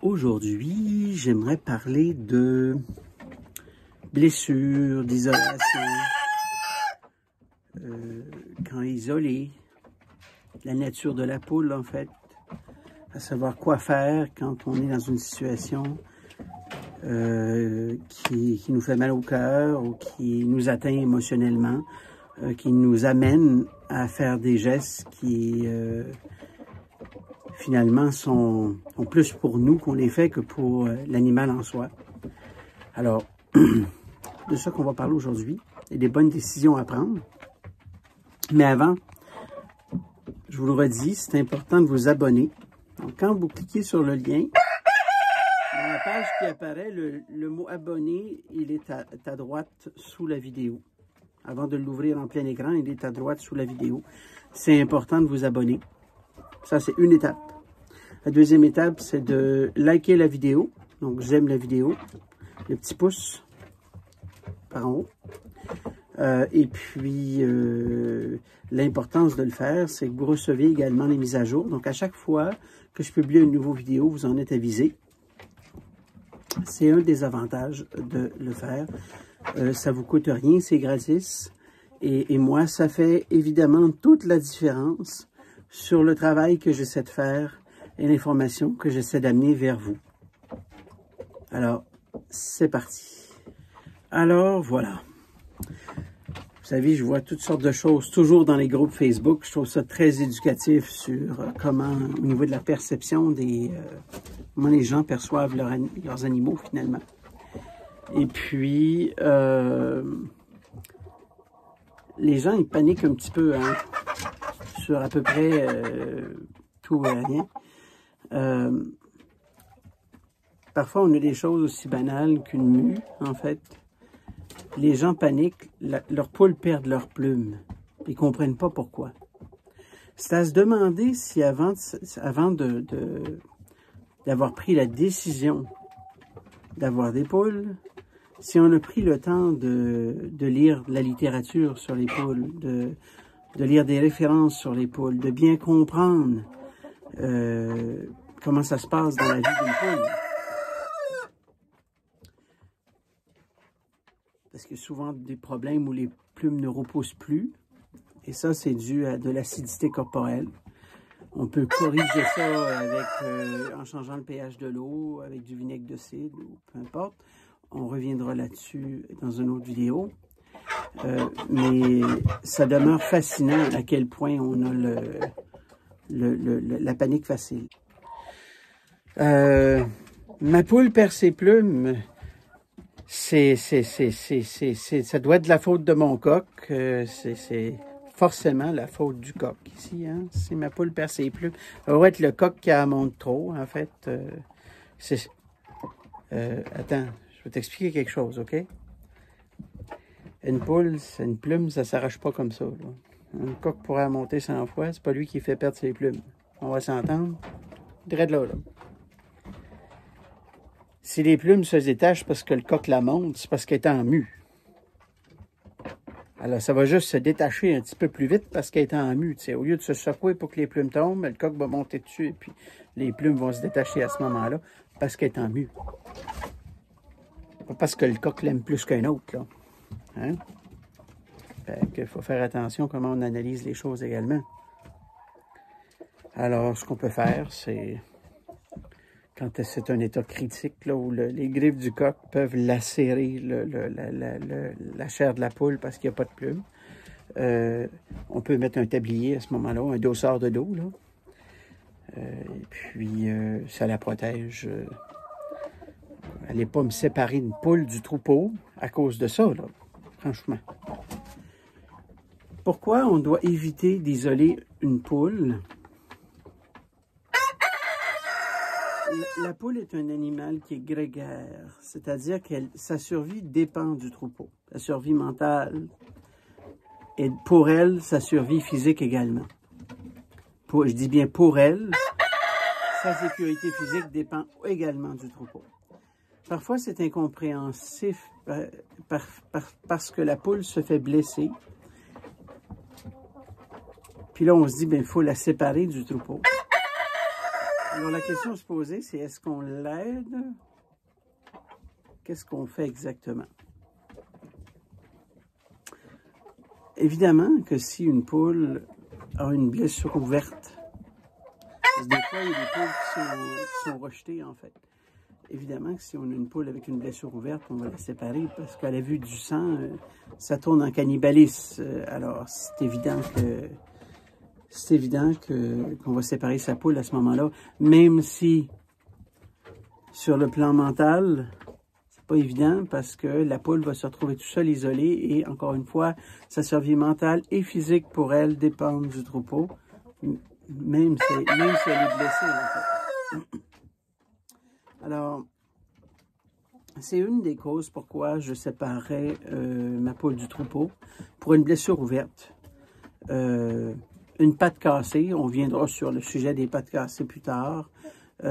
Aujourd'hui, j'aimerais parler de blessures, d'isolation, quand isolé, la nature de la poule en fait, à savoir quoi faire quand on est dans une situation qui nous fait mal au cœur ou qui nous atteint émotionnellement, qui nous amène à faire des gestes qui finalement sont plus pour nous qu'on les fait que pour l'animal en soi. Alors, de ça qu'on va parler aujourd'hui, et des bonnes décisions à prendre. Mais avant, je vous le redis, c'est important de vous abonner. Donc, quand vous cliquez sur le lien, dans la page qui apparaît, le mot « abonner », il est à droite sous la vidéo. Avant de l'ouvrir en plein écran, il est à droite sous la vidéo. C'est important de vous abonner. Ça, c'est une étape. La deuxième étape, c'est de liker la vidéo. Donc, j'aime la vidéo. Le petit pouce par en haut. Et puis, l'importance de le faire, c'est que vous recevez également les mises à jour. Donc, à chaque fois que je publie une nouvelle vidéo, vous en êtes avisé. C'est un des avantages de le faire. Ça ne vous coûte rien, c'est gratis. Et moi, ça fait évidemment toute la différence sur le travail que j'essaie de faire et l'information que j'essaie d'amener vers vous. Alors, c'est parti. Alors, voilà. Vous savez, je vois toutes sortes de choses, toujours dans les groupes Facebook. Je trouve ça très éducatif sur comment, au niveau de la perception des... comment les gens perçoivent leurs animaux, finalement. Et puis, les gens, ils paniquent un petit peu, hein, sur à peu près tout et rien. Parfois, on a des choses aussi banales qu'une mue, en fait. Les gens paniquent, leurs poules perdent leurs plumes. Ils ne comprennent pas pourquoi. C'est à se demander si avant d'avoir pris la décision d'avoir des poules, si on a pris le temps de lire la littérature sur les poules, de lire des références sur les poules, de bien comprendre comment ça se passe dans la vie d'une poule. Parce qu'il y a souvent des problèmes où les plumes ne repoussent plus. Et ça, c'est dû à de l'acidité corporelle. On peut corriger ça en changeant le pH de l'eau, avec du vinaigre de cidre, ou peu importe. On reviendra là-dessus dans une autre vidéo. Mais ça demeure fascinant à quel point on a la panique facile. Ma poule perd ses plumes. Ça doit être de la faute de mon coq. C'est forcément la faute du coq ici. Hein? Si ma poule perd ses plumes, ça va être le coq qui en monte trop, en fait. Attends, je vais t'expliquer quelque chose, OK? Une poule, une plume, ça ne s'arrache pas comme ça. Là. Un coq pourrait en monter 100 fois, c'est pas lui qui fait perdre ses plumes. On va s'entendre. Drette là. Si les plumes se détachent parce que le coq la monte, c'est parce qu'elle est en mue. Alors, ça va juste se détacher un petit peu plus vite parce qu'elle est en mue. Au lieu de se secouer pour que les plumes tombent, le coq va monter dessus et puis les plumes vont se détacher à ce moment-là parce qu'elle est en mue. Pas parce que le coq l'aime plus qu'un autre, là. Hein? Fait qu'il faut faire attention comment on analyse les choses également. Alors, ce qu'on peut faire, c'est... Quand c'est un état critique, là, où les griffes du coq peuvent lacérer la chair de la poule parce qu'il n'y a pas de plumes, on peut mettre un tablier à ce moment-là, un dossard de dos, là. Et puis, ça la protège. Allez pas me séparer une poule du troupeau à cause de ça, là, franchement. Pourquoi on doit éviter d'isoler une poule? La poule est un animal qui est grégaire, c'est-à-dire que sa survie dépend du troupeau. Sa survie mentale, et pour elle, sa survie physique également. Je dis bien pour elle, sa sécurité physique dépend également du troupeau. Parfois, c'est incompréhensif parce que la poule se fait blesser. Puis là, on se dit, il faut la séparer du troupeau. Alors, la question à se poser, c'est est-ce qu'on l'aide? Qu'est-ce qu'on fait exactement? Évidemment que si une poule a une blessure ouverte, parce que des fois, il y a des poules qui sont rejetées, en fait. Évidemment que si on a une poule avec une blessure ouverte, on va la séparer parce qu'à la vue du sang, ça tourne en cannibalisme. Alors, c'est évident qu'on va séparer sa poule à ce moment-là, même si sur le plan mental, c'est pas évident parce que la poule va se retrouver tout seule isolée et encore une fois, sa survie mentale et physique pour elle dépendent du troupeau, même si elle est blessée, en fait. Alors, c'est une des causes pourquoi je séparais ma poule du troupeau pour une blessure ouverte. Une patte cassée, on viendra sur le sujet des pattes cassées plus tard. Tout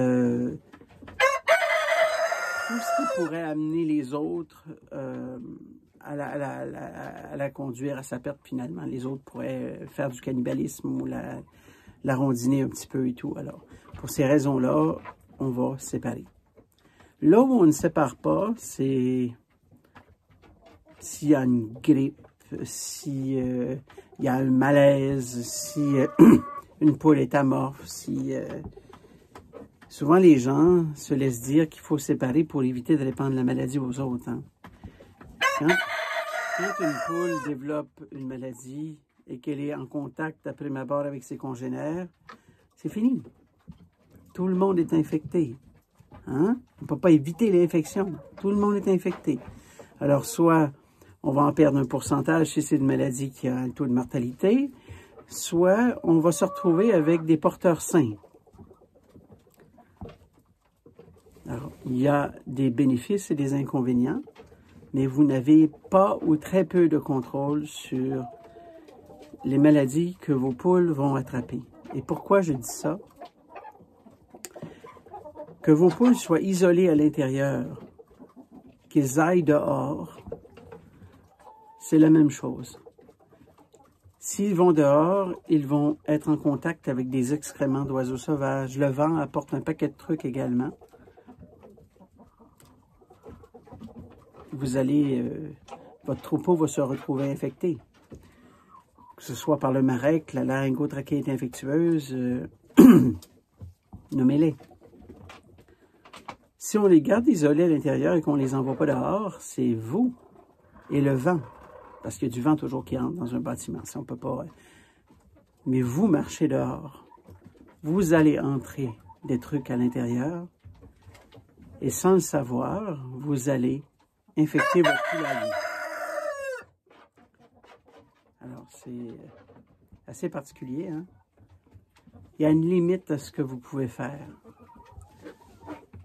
ce qui pourrait amener les autres à la conduire à sa perte finalement. Les autres pourraient faire du cannibalisme ou la rondiner un petit peu et tout. Alors, pour ces raisons-là, on va séparer. Là où on ne sépare pas, c'est s'il y a une grippe, si il y a un malaise, si une poule est amorphe, si... souvent, les gens se laissent dire qu'il faut séparer pour éviter de répandre la maladie aux autres. Hein? Quand une poule développe une maladie et qu'elle est en contact après ma barre avec ses congénères, c'est fini. Tout le monde est infecté. Hein? On ne peut pas éviter l'infection. Tout le monde est infecté. Alors, soit on va en perdre un pourcentage si c'est une maladie qui a un taux de mortalité, soit on va se retrouver avec des porteurs sains. Alors, il y a des bénéfices et des inconvénients, mais vous n'avez pas ou très peu de contrôle sur les maladies que vos poules vont attraper. Et pourquoi je dis ça? Que vos poules soient isolées à l'intérieur, qu'ils aillent dehors, c'est la même chose. S'ils vont dehors, ils vont être en contact avec des excréments d'oiseaux sauvages. Le vent apporte un paquet de trucs également. Votre troupeau va se retrouver infecté. Que ce soit par le marek, la laryngotrachéite infectieuse, nommez-les. Si on les garde isolés à l'intérieur et qu'on ne les envoie pas dehors, c'est vous et le vent. Parce qu'il y a du vent toujours qui entre dans un bâtiment. Ça, on peut pas... Mais vous marchez dehors. Vous allez entrer des trucs à l'intérieur. Et sans le savoir, vous allez infecter votre poulailler. Alors, c'est assez particulier, hein? Il y a une limite à ce que vous pouvez faire.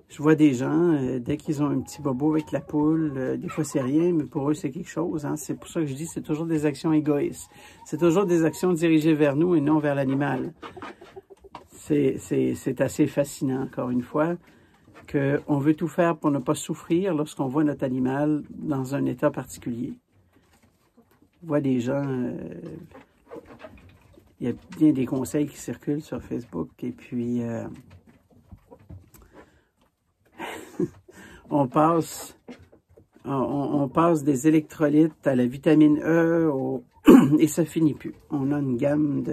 Je vois des gens, dès qu'ils ont un petit bobo avec la poule, des fois c'est rien, mais pour eux c'est quelque chose. Hein? C'est pour ça que je dis que c'est toujours des actions égoïstes. C'est toujours des actions dirigées vers nous et non vers l'animal. C'est assez fascinant, encore une fois, qu'on veut tout faire pour ne pas souffrir lorsqu'on voit notre animal dans un état particulier. Je vois des gens... il y a bien des conseils qui circulent sur Facebook et puis... on passe des électrolytes à la vitamine E et ça finit plus. On a une gamme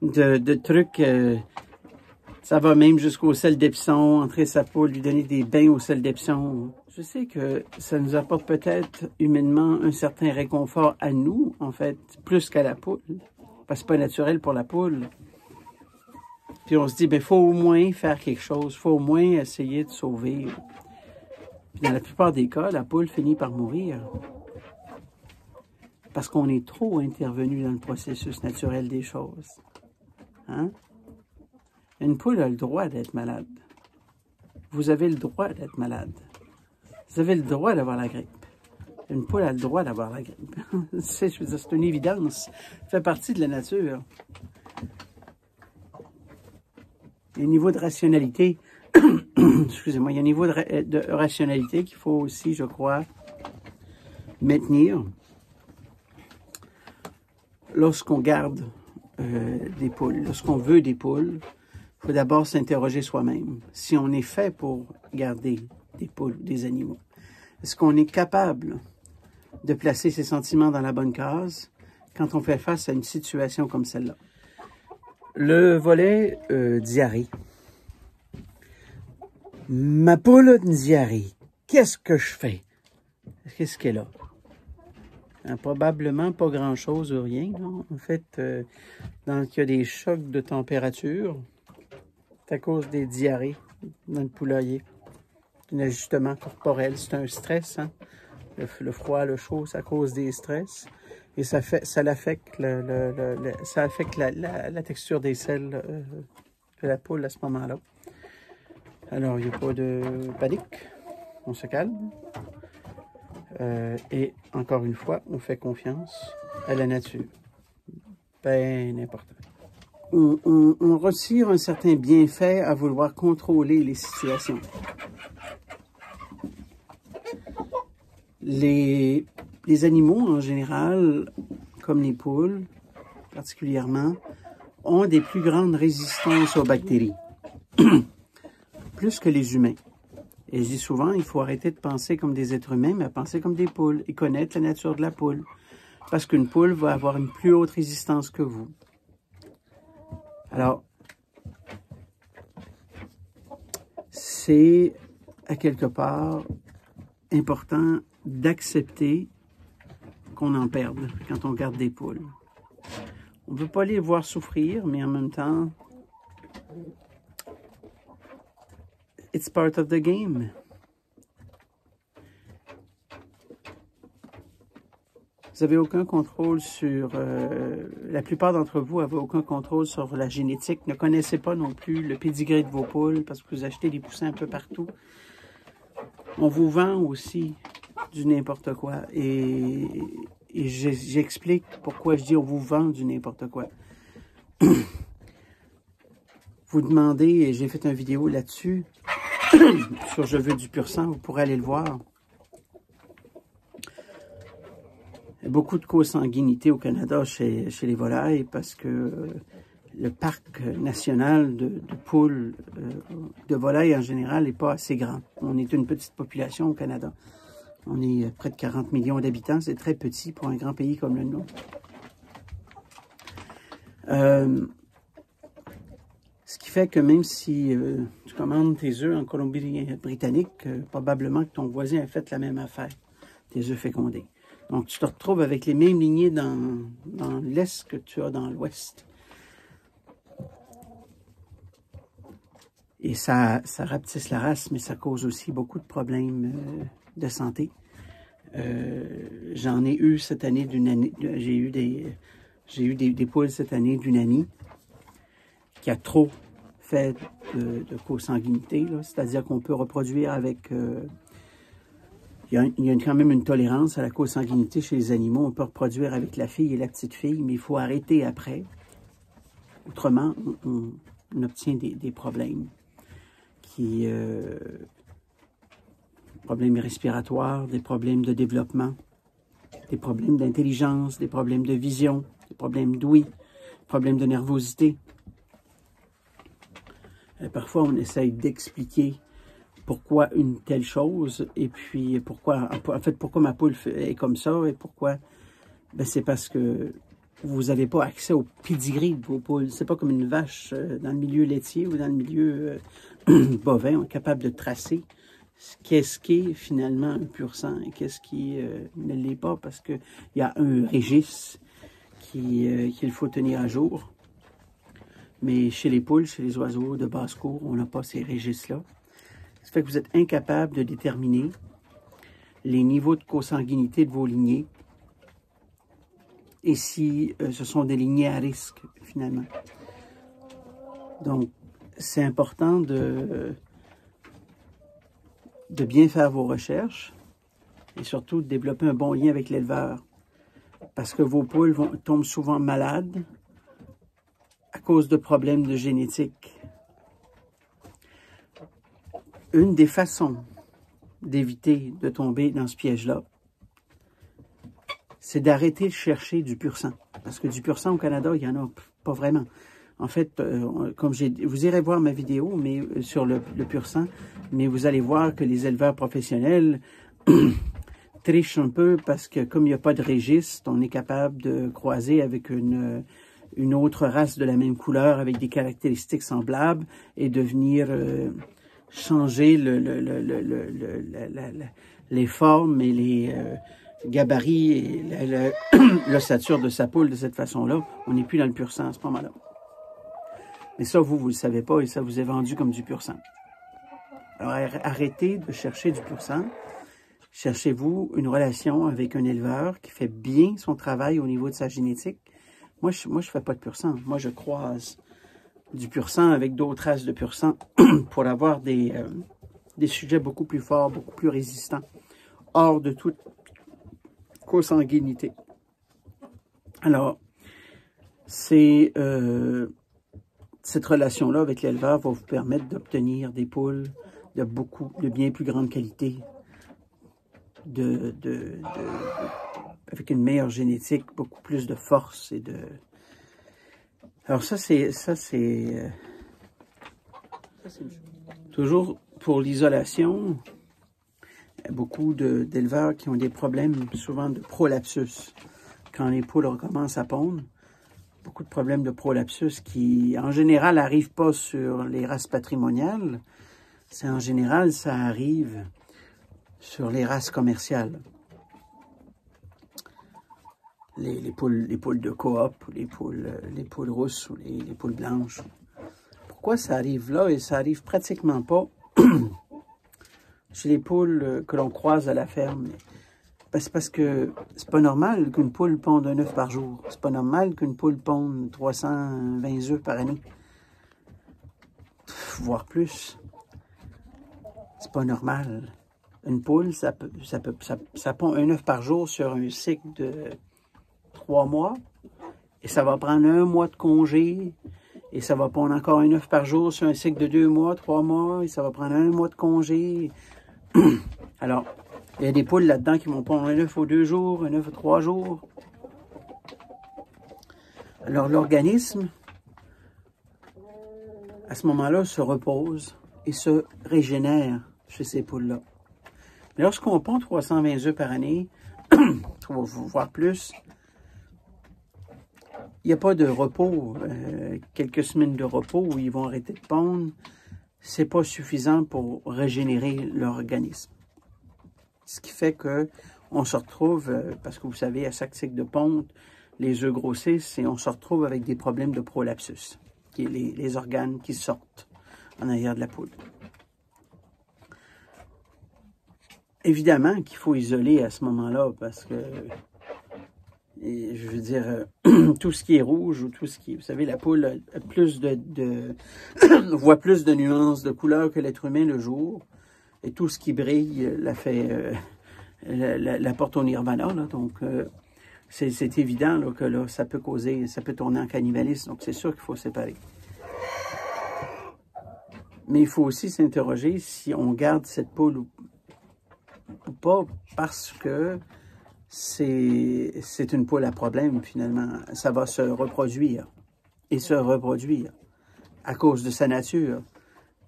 de trucs. Ça va même jusqu'au sel d'Epsom, entrer sa poule, lui donner des bains au sel d'Epsom. Je sais que ça nous apporte peut-être humainement un certain réconfort à nous, en fait, plus qu'à la poule. Parce que c'est pas naturel pour la poule. Puis on se dit, il faut au moins faire quelque chose, il faut au moins essayer de sauver. Puis dans la plupart des cas, la poule finit par mourir. Parce qu'on est trop intervenu dans le processus naturel des choses. Hein? Une poule a le droit d'être malade. Vous avez le droit d'être malade. Vous avez le droit d'avoir la grippe. Une poule a le droit d'avoir la grippe. Je veux dire, c'est une évidence. Ça fait partie de la nature. Il y a un niveau de rationalité, excusez-moi, il y a un niveau de rationalité qu'il faut aussi, je crois, maintenir lorsqu'on garde des poules, lorsqu'on veut des poules. il faut d'abord s'interroger soi-même. Si on est fait pour garder des poules, des animaux, est-ce qu'on est capable de placer ses sentiments dans la bonne case quand on fait face à une situation comme celle-là? Le volet diarrhée. Ma poule a une diarrhée. Qu'est-ce que je fais? Qu'est-ce qu'elle a? Probablement pas grand-chose ou rien. Non? En fait, il y a des chocs de température. C'est à cause des diarrhées dans le poulailler. Un ajustement corporel, c'est un stress. Hein? Le froid, le chaud, c'est à cause des stress. Et ça affecte la texture des selles de la poule à ce moment-là. Alors, il n'y a pas de panique. On se calme. Et encore une fois, on fait confiance à la nature. Bien important. On retire un certain bienfait à vouloir contrôler les situations. Les animaux, en général, comme les poules, particulièrement, ont des plus grandes résistances aux bactéries, plus que les humains. Et je dis souvent, il faut arrêter de penser comme des êtres humains, mais à penser comme des poules et connaître la nature de la poule. Parce qu'une poule va avoir une plus haute résistance que vous. Alors, c'est à quelque part important d'accepter qu'on en perde quand on garde des poules. On ne veut pas les voir souffrir, mais en même temps, it's part of the game. Vous n'avez aucun contrôle sur... la plupart d'entre vous n'avez aucun contrôle sur la génétique. Ne connaissez pas non plus le pédigré de vos poules parce que vous achetez des poussins un peu partout. On vous vend aussi du n'importe quoi. Et j'explique pourquoi je dis on vous vend du n'importe quoi. Vous demandez, et j'ai fait une vidéo là-dessus, sur Je veux du pur sang, vous pourrez aller le voir. Il y a beaucoup de consanguinité au Canada chez les volailles parce que le parc national de poules, de volailles en général, n'est pas assez grand. On est une petite population au Canada. On est près de 40 millions d'habitants. C'est très petit pour un grand pays comme le nôtre. Ce qui fait que même si tu commandes tes œufs en Colombie-Britannique, probablement que ton voisin a fait la même affaire, tes œufs fécondés. Donc, tu te retrouves avec les mêmes lignées dans l'Est que tu as dans l'Ouest. Et ça rapetisse la race, mais ça cause aussi beaucoup de problèmes de santé. J'en ai eu cette année j'ai eu des poules cette année d'une amie qui a trop fait de consanguinité, c'est-à-dire qu'on peut reproduire avec... il y a quand même une tolérance à la consanguinité chez les animaux. On peut reproduire avec la fille et la petite fille, mais il faut arrêter après. Autrement, on obtient des problèmes problèmes respiratoires, des problèmes de développement, des problèmes d'intelligence, des problèmes de vision, des problèmes d'ouïe, des problèmes de nervosité. Parfois, on essaye d'expliquer pourquoi une telle chose, et puis pourquoi ma poule est comme ça, et pourquoi, c'est parce que vous n'avez pas accès au pédigré de vos poules. C'est pas comme une vache dans le milieu laitier ou dans le milieu bovin, on est capable de tracer qu'est-ce qui est finalement un pur sang et qu'est-ce qui ne l'est pas, parce qu'il y a un registre qu'il faut tenir à jour. Mais chez les poules, chez les oiseaux de basse-cour, on n'a pas ces registres-là. Ça fait que vous êtes incapable de déterminer les niveaux de consanguinité de vos lignées et si ce sont des lignées à risque, finalement. Donc, c'est important de bien faire vos recherches et surtout de développer un bon lien avec l'éleveur. Parce que vos poules tombent souvent malades à cause de problèmes de génétique. Une des façons d'éviter de tomber dans ce piège-là, c'est d'arrêter de chercher du pur sang. Parce que du pur sang au Canada, il n'y en a pas vraiment. En fait, comme vous irez voir ma vidéo mais sur le pur sang, mais vous allez voir que les éleveurs professionnels trichent un peu parce que comme il n'y a pas de registre, on est capable de croiser avec une autre race de la même couleur avec des caractéristiques semblables et de venir changer les formes et les gabarits et l'ossature de sa poule de cette façon-là. On n'est plus dans le pur sang à ce moment-là. Mais ça, vous ne le savez pas et ça vous est vendu comme du pur sang. Alors, arrêtez de chercher du pur sang. Cherchez-vous une relation avec un éleveur qui fait bien son travail au niveau de sa génétique. Moi, je ne fais pas de pur sang. Moi, je croise du pur sang avec d'autres races de pur sang pour avoir des sujets beaucoup plus forts, beaucoup plus résistants, hors de toute consanguinité. Alors, c'est cette relation-là avec l'éleveur va vous permettre d'obtenir des poules de bien plus grande qualité, avec une meilleure génétique, beaucoup plus de force et de... Alors ça c'est toujours pour l'isolation. Beaucoup d'éleveurs qui ont des problèmes souvent de prolapsus. Quand les poules recommencent à pondre, beaucoup de problèmes de prolapsus qui, en général, n'arrivent pas sur les races patrimoniales. En général, ça arrive sur les races commerciales. Les poules de coop, les poules rousses ou les poules blanches. Pourquoi ça arrive là? Et ça arrive pratiquement pas chez les poules que l'on croise à la ferme. C'est parce que c'est pas normal qu'une poule ponde un œuf par jour. C'est pas normal qu'une poule ponde 320 œufs par année. Voire plus. C'est pas normal. Une poule, ça pond un œuf par jour sur un cycle de 3 mois. Et ça va prendre 1 mois de congé. Et ça va pondre encore un œuf par jour sur un cycle de 2 mois, 3 mois. Et ça va prendre 1 mois de congé. Alors, il y a des poules là-dedans qui vont pondre un œuf aux 2 jours, un œuf aux 3 jours. Alors, l'organisme, à ce moment-là, se repose et se régénère chez ces poules-là. Mais lorsqu'on pond 320 œufs par année, voire plus, il n'y a pas de repos, quelques semaines de repos où ils vont arrêter de pondre. C'est pas suffisant pour régénérer l'organisme. Ce qui fait qu'on se retrouve, parce que vous savez, à chaque cycle de ponte, les œufs grossissent et on se retrouve avec des problèmes de prolapsus, qui est les organes qui sortent en arrière de la poule. Évidemment qu'il faut isoler à ce moment-là, parce que, je veux dire, tout ce qui est rouge ou tout ce qui... Vous savez, la poule a plus voit plus de nuances de couleurs que l'être humain le jour. Et tout ce qui brille la porte au nirvana. Là. Donc, c'est évident là, que là, ça peut tourner en cannibalisme. Donc, c'est sûr qu'il faut séparer. Mais il faut aussi s'interroger si on garde cette poule ou pas, parce que c'est une poule à problème, finalement. Ça va se reproduire et se reproduire à cause de sa nature,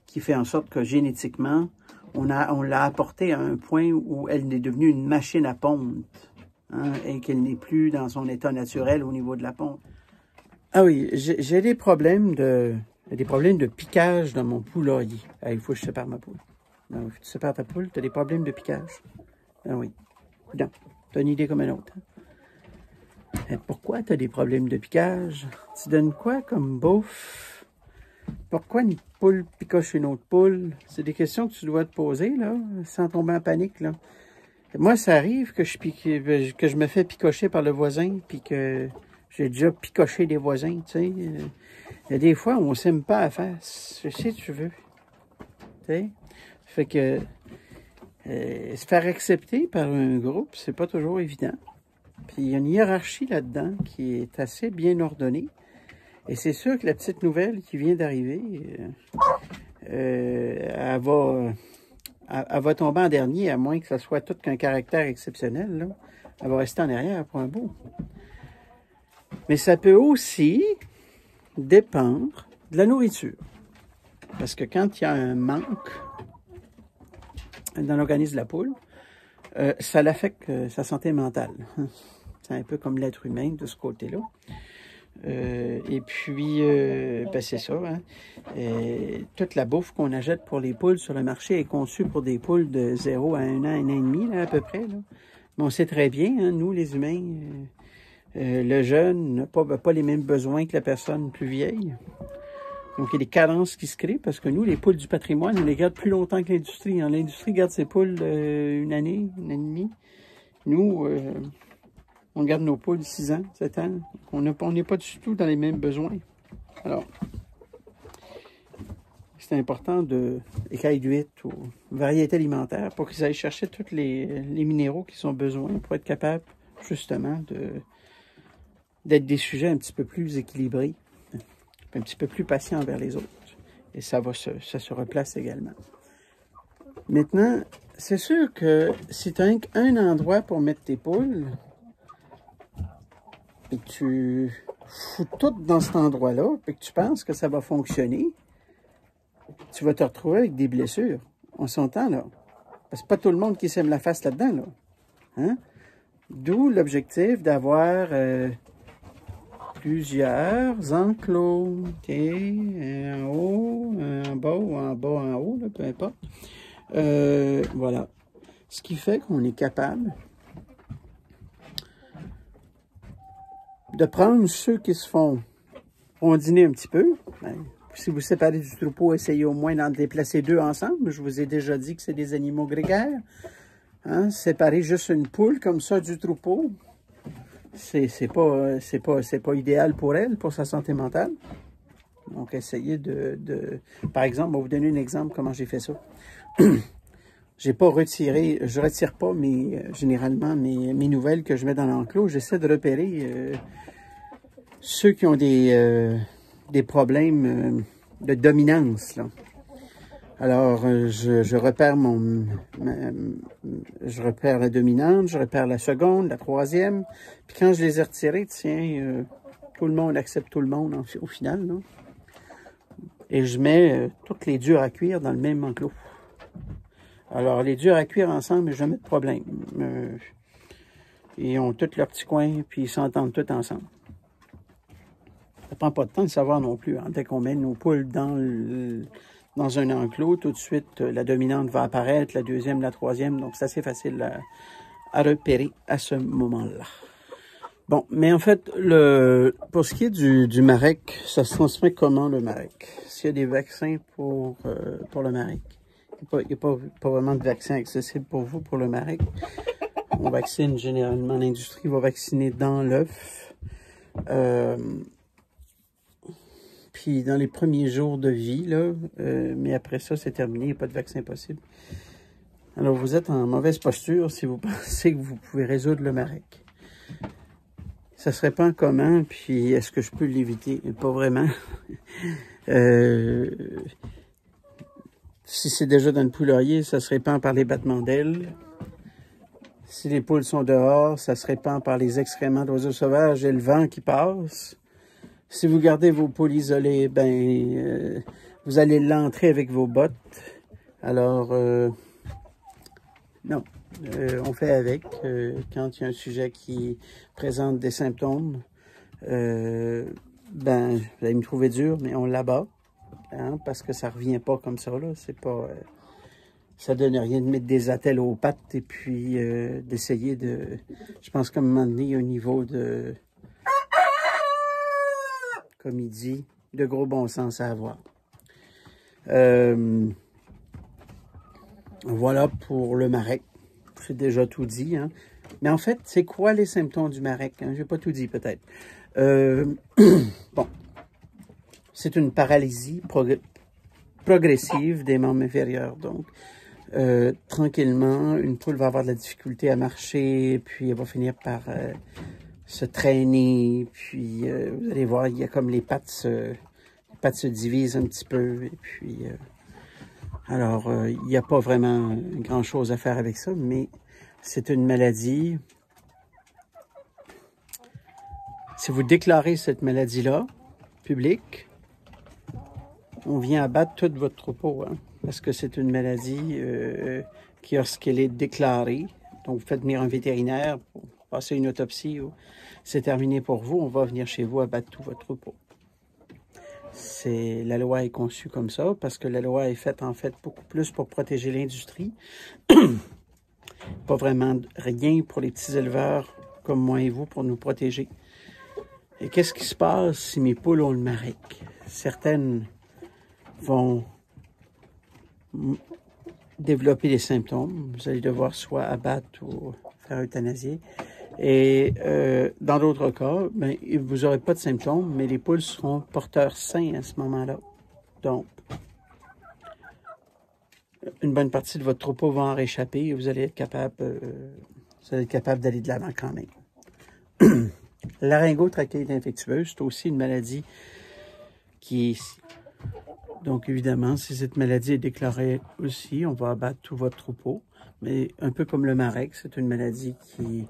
qui fait en sorte que génétiquement, on l'a apportée à un point où elle est devenue une machine à pondre, hein, et qu'elle n'est plus dans son état naturel au niveau de la ponte. Ah oui, j'ai des problèmes de piquage dans mon poulailler. Ah, il faut que je sépare ma poule. Non, tu sépares ta poule, tu as des problèmes de piquage. Ah oui. Non, tu as une idée comme une autre. Hein? Pourquoi tu as des problèmes de piquage? Tu donnes quoi comme bouffe? Pourquoi une poule picoche une autre poule? C'est des questions que tu dois te poser, là, sans tomber en panique, là. Moi, ça arrive que je me fais picocher par le voisin, puis que j'ai déjà picoché des voisins, tu sais. Il y a des fois où on ne s'aime pas à face. Je sais, tu veux. Tu sais? Fait que se faire accepter par un groupe, c'est pas toujours évident. Puis il y a une hiérarchie là-dedans qui est assez bien ordonnée. Et c'est sûr que la petite nouvelle qui vient d'arriver, elle va tomber en dernier, à moins que ça soit tout qu'un caractère exceptionnel, là. Elle va rester en arrière pour un bout. Mais ça peut aussi dépendre de la nourriture. Parce que quand il y a un manque dans l'organisme de la poule, ça l'affecte sa santé mentale. C'est un peu comme l'être humain de ce côté-là. Et puis, ben c'est ça. Hein? Toute la bouffe qu'on achète pour les poules sur le marché est conçue pour des poules de 0 à 1 an, 1 an et demi, là, à peu près. Là. Mais on sait très bien, hein, nous, les humains, le jeune n'a pas les mêmes besoins que la personne plus vieille. Donc, il y a des carences qui se créent parce que nous, les poules du patrimoine, on les garde plus longtemps que l'industrie. Hein. L'industrie garde ses poules 1 année, 1 an et demi. Nous, on garde nos poules 6 ans, 7 ans. On n'est pas du tout dans les mêmes besoins. Alors, c'est important de écailles d'huîtres ou variétés alimentaires pour qu'ils aillent chercher tous les minéraux qu'ils ont besoin pour être capables, justement, d'être des sujets un petit peu plus équilibrés, un petit peu plus patients envers les autres. Et ça se replace également. Maintenant, c'est sûr que si tu as un endroit pour mettre tes poules, et que tu fous tout dans cet endroit-là, et que tu penses que ça va fonctionner, tu vas te retrouver avec des blessures. On s'entend, là. Parce que pas tout le monde qui sème la face là-dedans, là. Hein? D'où l'objectif d'avoir plusieurs enclos. Okay? En haut, en bas ou en bas, en haut, là, peu importe. Voilà. Ce qui fait qu'on est capable de prendre ceux qui se font rondiner un petit peu. Ben, si vous séparez du troupeau, essayez au moins d'en déplacer 2 ensemble. Je vous ai déjà dit que c'est des animaux grégaires. Hein? Séparer juste une poule comme ça du troupeau, c'est pas idéal pour elle, pour sa santé mentale. Donc, essayez Par exemple, je vais vous donner un exemple comment j'ai fait ça. J'ai pas retiré, je retire pas généralement mes nouvelles que je mets dans l'enclos. J'essaie de repérer ceux qui ont des problèmes de dominance, là. Alors, je repère je repère la dominante, je repère la seconde, la troisième. Puis quand je les ai retirés, tiens, tout le monde accepte tout le monde au final, là. Et je mets toutes les dures à cuire dans le même enclos. Alors, les durs à cuire ensemble, jamais de problème. Ils ont tous leurs petits coins, puis ils s'entendent tous ensemble. Ça prend pas de temps de savoir non plus. Hein. Dès qu'on met nos poules dans un enclos, tout de suite, la dominante va apparaître, la deuxième, la troisième. Donc, c'est assez facile à repérer à ce moment-là. Bon, mais en fait, pour ce qui est du marek, ça se transmet comment, le marek? S'il y a des vaccins pour le marek? Il n'y a pas vraiment de vaccin accessible pour vous, pour le marek. On vaccine généralement, l'industrie va vacciner dans l'œuf. Puis dans les premiers jours de vie, là, mais après ça, c'est terminé, il n'y a pas de vaccin possible. Alors, vous êtes en mauvaise posture si vous pensez que vous pouvez résoudre le marek. Ça se répand comment, puis est-ce que je peux l'éviter? Pas vraiment. Si c'est déjà dans le poulailler, ça se répand par les battements d'ailes. Si les poules sont dehors, ça se répand par les excréments d'oiseaux sauvages et le vent qui passe. Si vous gardez vos poules isolées, ben, vous allez l'entrer avec vos bottes. Alors, non, on fait avec. Quand il y a un sujet qui présente des symptômes, ben, vous allez me trouver dur, mais on l'abat. Hein, parce que ça revient pas comme ça, là. C'est pas... ça donne rien de mettre des attelles aux pattes et puis d'essayer de... Je pense qu'à un moment donné, il y a un niveau de... Comme il dit, de gros bon sens à avoir. Voilà pour le marek. J'ai déjà tout dit. Hein. Mais en fait, c'est quoi les symptômes du marek? Hein? Je n'ai pas tout dit, peut-être. Bon. C'est une paralysie progressive des membres inférieurs. Donc, tranquillement, une poule va avoir de la difficulté à marcher, puis elle va finir par se traîner, puis vous allez voir, il y a comme les pattes se divisent un petit peu, et puis alors, il n'y a pas vraiment grand-chose à faire avec ça, mais c'est une maladie. Si vous déclarez cette maladie-là, public, on vient abattre tout votre troupeau, hein, parce que c'est une maladie qui, lorsqu'elle est déclarée, donc vous faites venir un vétérinaire pour passer une autopsie, c'est terminé pour vous, on va venir chez vous abattre tout votre troupeau. La loi est conçue comme ça, parce que la loi est faite en fait beaucoup plus pour protéger l'industrie. Pas vraiment rien pour les petits éleveurs comme moi et vous pour nous protéger. Et qu'est-ce qui se passe si mes poules ont le marek? Certaines vont développer des symptômes. Vous allez devoir soit abattre ou faire euthanasier. Et dans d'autres cas, ben, vous n'aurez pas de symptômes, mais les poules seront porteurs sains à ce moment-là. Donc, une bonne partie de votre troupeau va en réchapper et vous allez être capable, d'aller de l'avant quand même. Laryngotrachéite infectieuse, c'est aussi une maladie qui est ici. Donc, évidemment, si cette maladie est déclarée aussi, on va abattre tout votre troupeau. Mais un peu comme le marek, c'est une maladie qui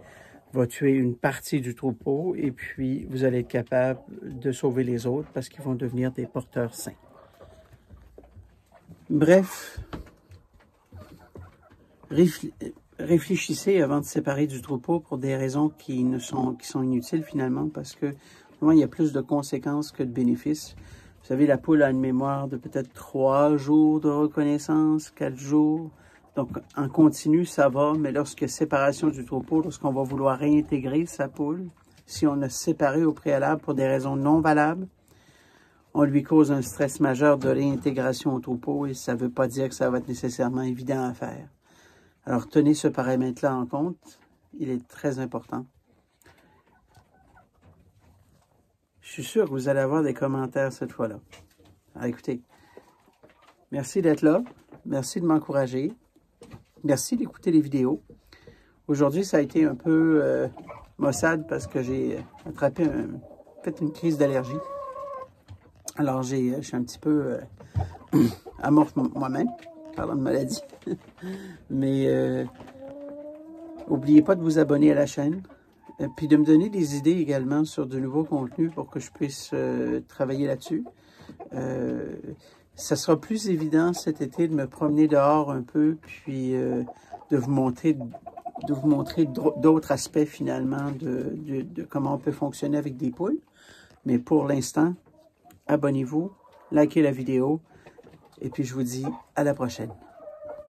va tuer une partie du troupeau et puis vous allez être capable de sauver les autres parce qu'ils vont devenir des porteurs sains. Bref, réfléchissez avant de séparer du troupeau pour des raisons qui sont inutiles finalement parce que il y a plus de conséquences que de bénéfices. Vous savez, la poule a une mémoire de peut-être 3 jours de reconnaissance, 4 jours. Donc, en continu, ça va, mais lorsqu'il y a séparation du troupeau, lorsqu'on va vouloir réintégrer sa poule, si on a séparé au préalable pour des raisons non valables, on lui cause un stress majeur de réintégration au troupeau et ça ne veut pas dire que ça va être nécessairement évident à faire. Alors, tenez ce paramètre-là en compte. Il est très important. Je suis sûr que vous allez avoir des commentaires cette fois-là. Alors, écoutez, merci d'être là. Merci de m'encourager. Merci d'écouter les vidéos. Aujourd'hui, ça a été un peu maussade parce que j'ai attrapé fait une crise d'allergie. Alors, je suis un petit peu amorphe moi-même, parlant de maladie. Mais n'oubliez pas de vous abonner à la chaîne. Puis de me donner des idées également sur de nouveaux contenus pour que je puisse travailler là-dessus. Ça sera plus évident cet été de me promener dehors un peu, puis de vous montrer d'autres aspects finalement de comment on peut fonctionner avec des poules. Mais pour l'instant, abonnez-vous, likez la vidéo, et puis je vous dis à la prochaine.